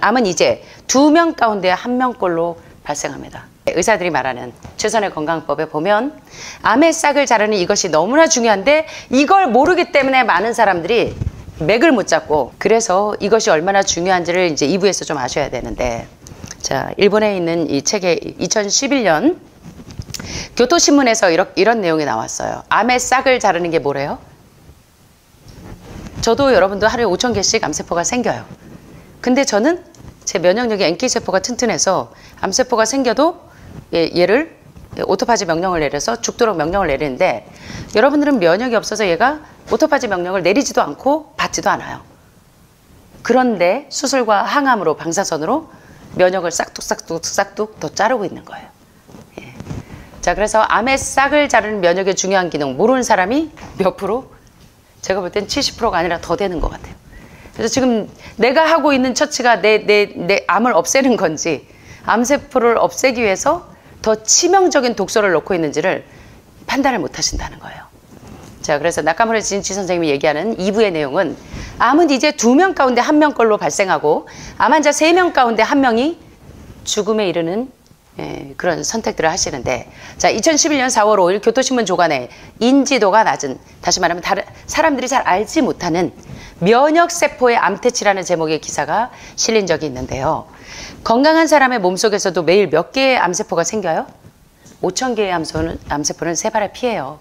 암은 이제 2명 가운데 1명꼴로 발생합니다. 의사들이 말하는 최선의 건강법에 보면 암의 싹을 자르는 이것이 너무나 중요한데 이걸 모르기 때문에 많은 사람들이 맥을 못 잡고, 그래서 이것이 얼마나 중요한지를 이제 2부에서 좀 아셔야 되는데, 자, 일본에 있는 이 책에 2011년 교토신문에서 이런 내용이 나왔어요. 암의 싹을 자르는 게 뭐래요? 저도 여러분도 하루에 5,000개씩 암세포가 생겨요. 근데 저는 제 면역력이 NK세포가 튼튼해서 암세포가 생겨도 얘를 오토파지 명령을 내려서 죽도록 명령을 내리는데, 여러분들은 면역이 없어서 얘가 오토파지 명령을 내리지도 않고 받지도 않아요. 그런데 수술과 항암으로, 방사선으로 면역을 싹둑 더 자르고 있는 거예요. 예. 자, 그래서 암의 싹을 자르는 면역의 중요한 기능 모르는 사람이 몇 프로? 제가 볼 땐 70%가 아니라 더 되는 것 같아요. 그래서 지금 내가 하고 있는 처치가 내 암을 없애는 건지, 암세포를 없애기 위해서 더 치명적인 독소를 넣고 있는지를 판단을 못 하신다는 거예요. 자, 그래서 나카무라 진치 선생님이 얘기하는 2부의 내용은 암은 이제 2명 가운데 1명꼴로 발생하고 암 환자 3명 가운데 1명이 죽음에 이르는 그런 선택들을 하시는데, 자, 2011년 4월 5일 교토신문 조간에 인지도가 낮은, 다시 말하면 사람들이 잘 알지 못하는 면역세포의 암태치라는 제목의 기사가 실린 적이 있는데요. 건강한 사람의 몸속에서도 매일 몇 개의 암세포가 생겨요? 5,000개의 암세포는 3발의 피해요.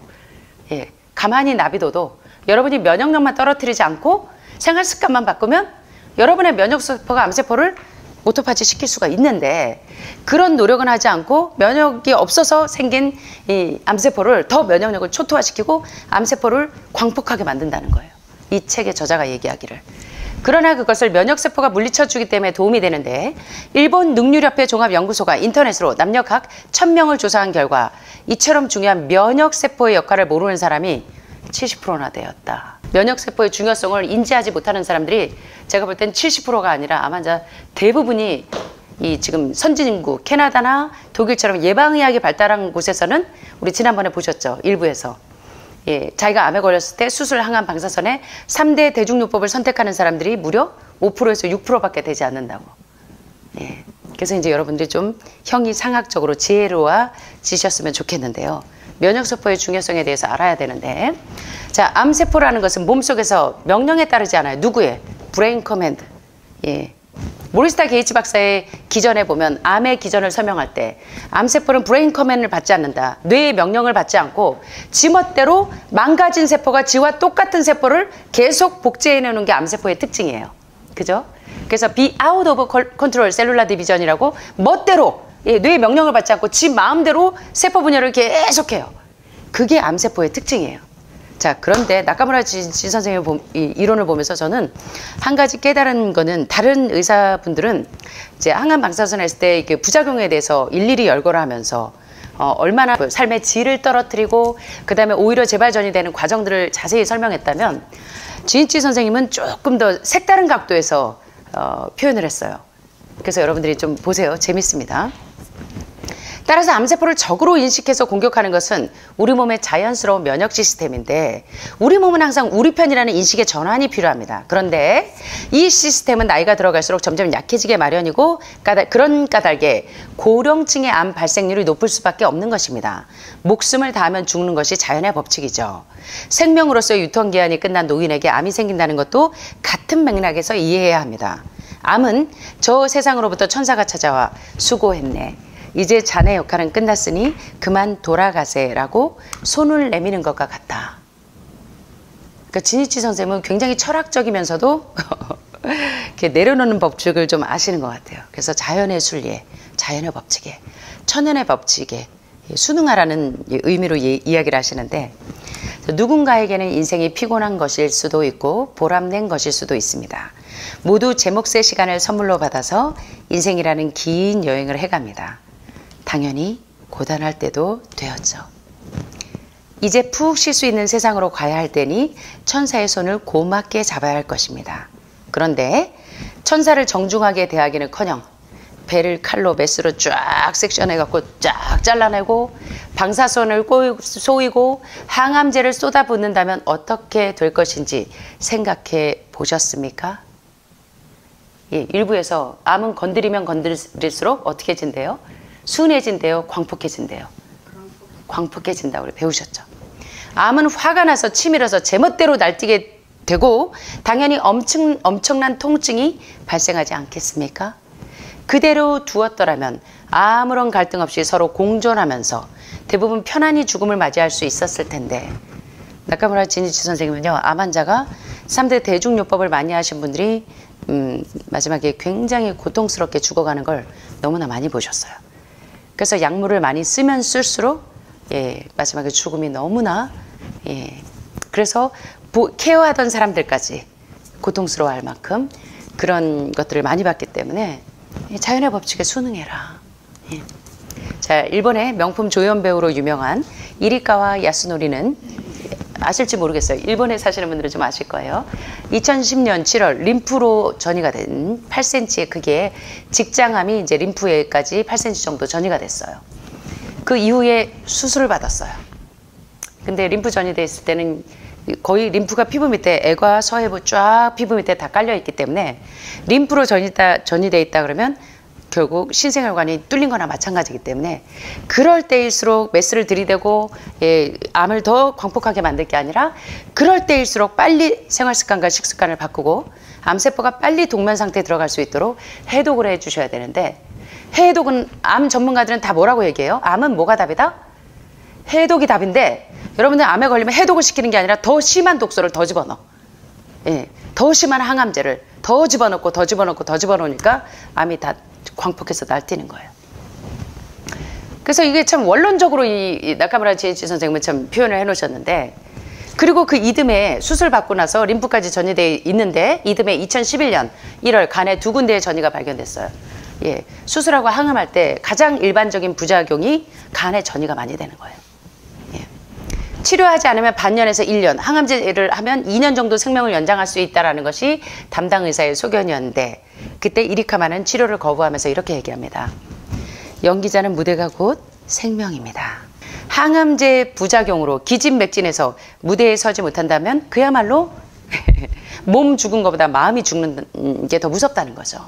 예, 가만히 놔둬도 여러분이 면역력만 떨어뜨리지 않고 생활 습관만 바꾸면 여러분의 면역세포가 암세포를 오토파지 시킬 수가 있는데, 그런 노력은 하지 않고 면역이 없어서 생긴 이 암세포를 더 면역력을 초토화시키고 암세포를 광폭하게 만든다는 거예요. 이 책의 저자가 얘기하기를. 그러나 그것을 면역세포가 물리쳐주기 때문에 도움이 되는데, 일본 능률협회 종합연구소가 인터넷으로 남녀 각 1,000명을 조사한 결과 이처럼 중요한 면역세포의 역할을 모르는 사람이 70%나 되었다. 면역세포의 중요성을 인지하지 못하는 사람들이 제가 볼 땐 70%가 아니라 암 환자 대부분이 이 지금 선진국 캐나다나 독일처럼 예방의학이 발달한 곳에서는, 우리 지난번에 보셨죠? 일부에서. 예, 자기가 암에 걸렸을 때 수술, 항암, 방사선에 3대 대중요법을 선택하는 사람들이 무려 5%에서 6%밖에 되지 않는다고. 예, 그래서 이제 여러분들이 좀 형이상학적으로 지혜로워지셨으면 좋겠는데요. 면역세포의 중요성에 대해서 알아야 되는데, 자, 암세포라는 것은 몸속에서 명령에 따르지 않아요. 누구의? 브레인 커맨드. 예. 모리스타 게이츠 박사의 기전에 보면 암의 기전을 설명할 때 암세포는 브레인 커맨드를 받지 않는다. 뇌의 명령을 받지 않고 지멋대로 망가진 세포가 지와 똑같은 세포를 계속 복제해 내는 게 암세포의 특징이에요. 그죠? 그래서 be out of control cellular division이라고 멋대로, 예, 뇌의 명령을 받지 않고 지 마음대로 세포 분열을 계속해요. 그게 암세포의 특징이에요. 자, 그런데 나카무라 진치 선생님의 이론을 보면서 저는 한 가지 깨달은 거는, 다른 의사분들은 이제 항암 방사선 했을 때 이게 부작용에 대해서 일일이 열거를 하면서 얼마나 삶의 질을 떨어뜨리고 그 다음에 오히려 재발전이 되는 과정들을 자세히 설명했다면, 진치 선생님은 조금 더 색다른 각도에서 표현을 했어요. 그래서 여러분들이 좀 보세요. 재밌습니다. 따라서 암세포를 적으로 인식해서 공격하는 것은 우리 몸의 자연스러운 면역 시스템인데, 우리 몸은 항상 우리 편이라는 인식의 전환이 필요합니다. 그런데 이 시스템은 나이가 들어갈수록 점점 약해지게 마련이고, 그런 까닭에 고령층의 암 발생률이 높을 수밖에 없는 것입니다. 목숨을 다하면 죽는 것이 자연의 법칙이죠. 생명으로서의 유통기한이 끝난 노인에게 암이 생긴다는 것도 같은 맥락에서 이해해야 합니다. 암은 저 세상으로부터 천사가 찾아와 수고했네, 이제 자네 역할은 끝났으니 그만 돌아가세라고 손을 내미는 것과 같다. 그러니까 진이치 선생님은 굉장히 철학적이면서도 이렇게 내려놓는 법칙을 좀 아시는 것 같아요. 그래서 자연의 순리에, 자연의 법칙에, 천연의 법칙에 순응하라는 의미로 이야기를 하시는데, 누군가에게는 인생이 피곤한 것일 수도 있고 보람낸 것일 수도 있습니다. 모두 제 몫의 시간을 선물로 받아서 인생이라는 긴 여행을 해갑니다. 당연히 고단할 때도 되었죠. 이제 푹 쉴 수 있는 세상으로 가야 할 때니 천사의 손을 고맙게 잡아야 할 것입니다. 그런데 천사를 정중하게 대하기는커녕 배를 칼로 메스로 쫙 섹션해갖고 쫙 잘라내고 방사선을 쏘이고 항암제를 쏟아붓는다면 어떻게 될 것인지 생각해 보셨습니까? 예, 일부에서 암은 건드리면 건드릴수록 어떻게 진대요? 순해진대요? 광폭해진대요? 광폭해진다고 배우셨죠. 암은 화가 나서 치밀어서 제멋대로 날뛰게 되고 당연히 엄청난 통증이 발생하지 않겠습니까? 그대로 두었더라면 아무런 갈등 없이 서로 공존하면서 대부분 편안히 죽음을 맞이할 수 있었을 텐데 나카무라 진이치 선생님은요. 암 환자가 3대 대중요법을 많이 하신 분들이 마지막에 굉장히 고통스럽게 죽어가는 걸 너무나 많이 보셨어요. 그래서 약물을 많이 쓰면 쓸수록 예, 마지막에 죽음이 너무나 예, 그래서 케어하던 사람들까지 고통스러워할 만큼 그런 것들을 많이 봤기 때문에 자연의 법칙에 순응해라. 예. 자, 일본의 명품 조연 배우로 유명한 이리카와 야스노리는 아실지 모르겠어요. 일본에 사시는 분들은 좀 아실 거예요. 2010년 7월 림프로 전이가 된 8cm의 크기의 직장암이 이제 림프에까지 8cm 정도 전이가 됐어요. 그 이후에 수술을 받았어요. 근데 림프 전이돼 있을 때는 거의 림프가 피부 밑에 애과 서해부 쫙 피부 밑에 다 깔려 있기 때문에 림프로 전이돼 있다 그러면 결국 신생혈관이 뚫린 거나 마찬가지이기 때문에 그럴 때일수록 메스를 들이대고 예, 암을 더 광폭하게 만들 게 아니라 그럴 때일수록 빨리 생활습관과 식습관을 바꾸고 암세포가 빨리 동면 상태에 들어갈 수 있도록 해독을 해 주셔야 되는데 해독은 암 전문가들은 다 뭐라고 얘기해요? 암은 뭐가 답이다? 해독이 답인데 여러분들 암에 걸리면 해독을 시키는 게 아니라 더 심한 독소를 더 집어넣어. 예, 더 심한 항암제를 더 집어넣고 더 집어넣고 더 집어넣으니까 암이 다 광폭해서 날뛰는 거예요. 그래서 이게 참 원론적으로 이 나카무라 지에이치 선생님은 참 표현을 해놓으셨는데 그리고 그 이듬해 수술 받고 나서 림프까지 전이돼 있는데 이듬해 2011년 1월 간에 2군데의 전이가 발견됐어요. 예, 수술하고 항암할 때 가장 일반적인 부작용이 간에 전이가 많이 되는 거예요. 예. 치료하지 않으면 반년에서 1년, 항암제를 하면 2년 정도 생명을 연장할 수 있다는 것이 담당 의사의 소견이었는데 그때 이리카마는 치료를 거부하면서 이렇게 얘기합니다. 연기자는 무대가 곧 생명입니다. 항암제 부작용으로 기진맥진해서 무대에 서지 못한다면 그야말로 몸 죽은 것보다 마음이 죽는 게 더 무섭다는 거죠.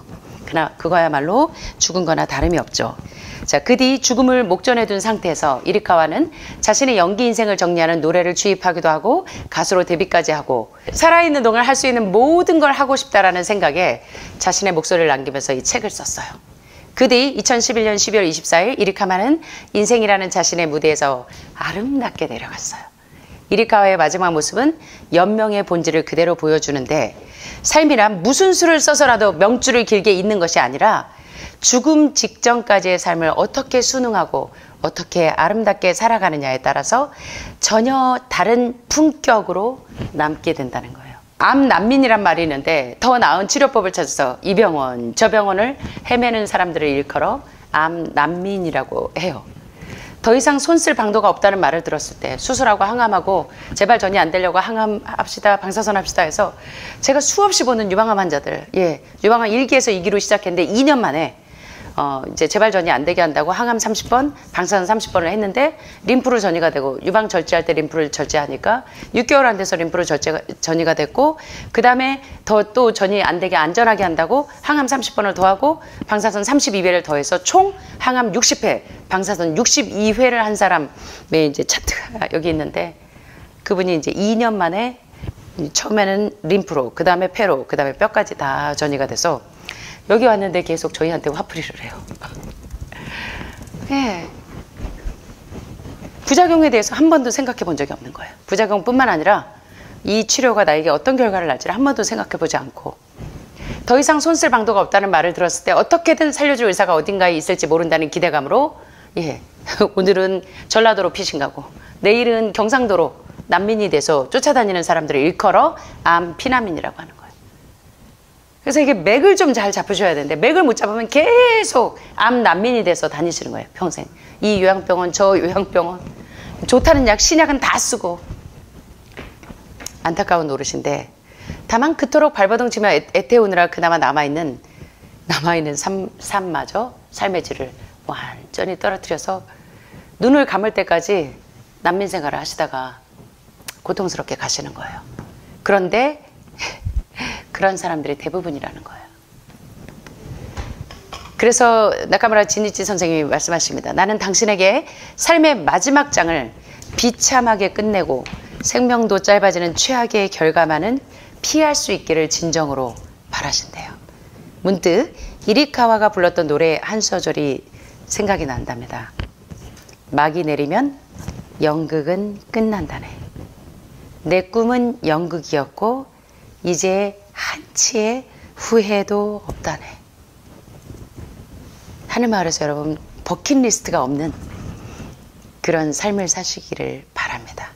그러나 그거야말로 죽은 거나 다름이 없죠. 자, 그 뒤 죽음을 목전에 둔 상태에서 이리카와는 자신의 연기 인생을 정리하는 노래를 취입하기도 하고 가수로 데뷔까지 하고 살아있는 동안 할 수 있는 모든 걸 하고 싶다라는 생각에 자신의 목소리를 남기면서 이 책을 썼어요. 그 뒤 2011년 12월 24일 이리카와는 인생이라는 자신의 무대에서 아름답게 내려갔어요. 이리카와의 마지막 모습은 연명의 본질을 그대로 보여주는데 삶이란 무슨 수를 써서라도 명줄을 길게 잇는 것이 아니라 죽음 직전까지의 삶을 어떻게 순응하고 어떻게 아름답게 살아가느냐에 따라서 전혀 다른 품격으로 남게 된다는 거예요. 암 난민이란 말이 있는데 더 나은 치료법을 찾아서 이 병원 저 병원을 헤매는 사람들을 일컬어 암 난민이라고 해요. 더 이상 손 쓸 방도가 없다는 말을 들었을 때 수술하고 항암하고 제발 전이 안 되려고 항암합시다 방사선 합시다 해서 제가 수없이 보는 유방암 환자들 예, 유방암 1기에서 2기로 시작했는데 2년 만에 이제 재발 전이 안 되게 한다고 항암 30번, 방사선 30번을 했는데 림프로 전이가 되고 유방 절제할 때 림프를 절제하니까 6개월 안 돼서 림프로 전이가 됐고 그 다음에 또 전이 안 되게 안전하게 한다고 항암 30번을 더하고 방사선 32회를 더해서 총 항암 60회, 방사선 62회를 한 사람의 이제 차트가 여기 있는데 그분이 이제 2년 만에 처음에는 림프로, 그 다음에 폐로, 그 다음에 뼈까지 다 전이가 돼서 여기 왔는데 계속 저희한테 화풀이를 해요. 예. 부작용에 대해서 한 번도 생각해 본 적이 없는 거예요. 부작용뿐만 아니라 이 치료가 나에게 어떤 결과를 날지를 한 번도 생각해 보지 않고 더 이상 손 쓸 방도가 없다는 말을 들었을 때 어떻게든 살려줄 의사가 어딘가에 있을지 모른다는 기대감으로 예. 오늘은 전라도로 피신 가고 내일은 경상도로 난민이 돼서 쫓아다니는 사람들을 일컬어 암 피난민이라고 하는 거예요. 그래서 이게 맥을 좀 잘 잡으셔야 되는데 맥을 못 잡으면 계속 암 난민이 돼서 다니시는 거예요. 평생. 이 요양병원 저 요양병원 좋다는 약 신약은 다 쓰고 안타까운 노릇인데 다만 그토록 발버둥 치며 애태우느라 그나마 남아있는 삶마저 삶의 질을 완전히 떨어뜨려서 눈을 감을 때까지 난민 생활을 하시다가 고통스럽게 가시는 거예요. 그런데 그런 사람들이 대부분이라는 거예요. 그래서 나카무라 진이치 선생님이 말씀하십니다. 나는 당신에게 삶의 마지막 장을 비참하게 끝내고 생명도 짧아지는 최악의 결과만은 피할 수 있기를 진정으로 바라신대요. 문득 이리카와가 불렀던 노래 한 소절이 생각이 난답니다. 막이 내리면 연극은 끝난다네. 내 꿈은 연극이었고 이제 한치의 후회도 없다네. 하늘마을에서 여러분 버킷리스트가 없는 그런 삶을 사시기를 바랍니다.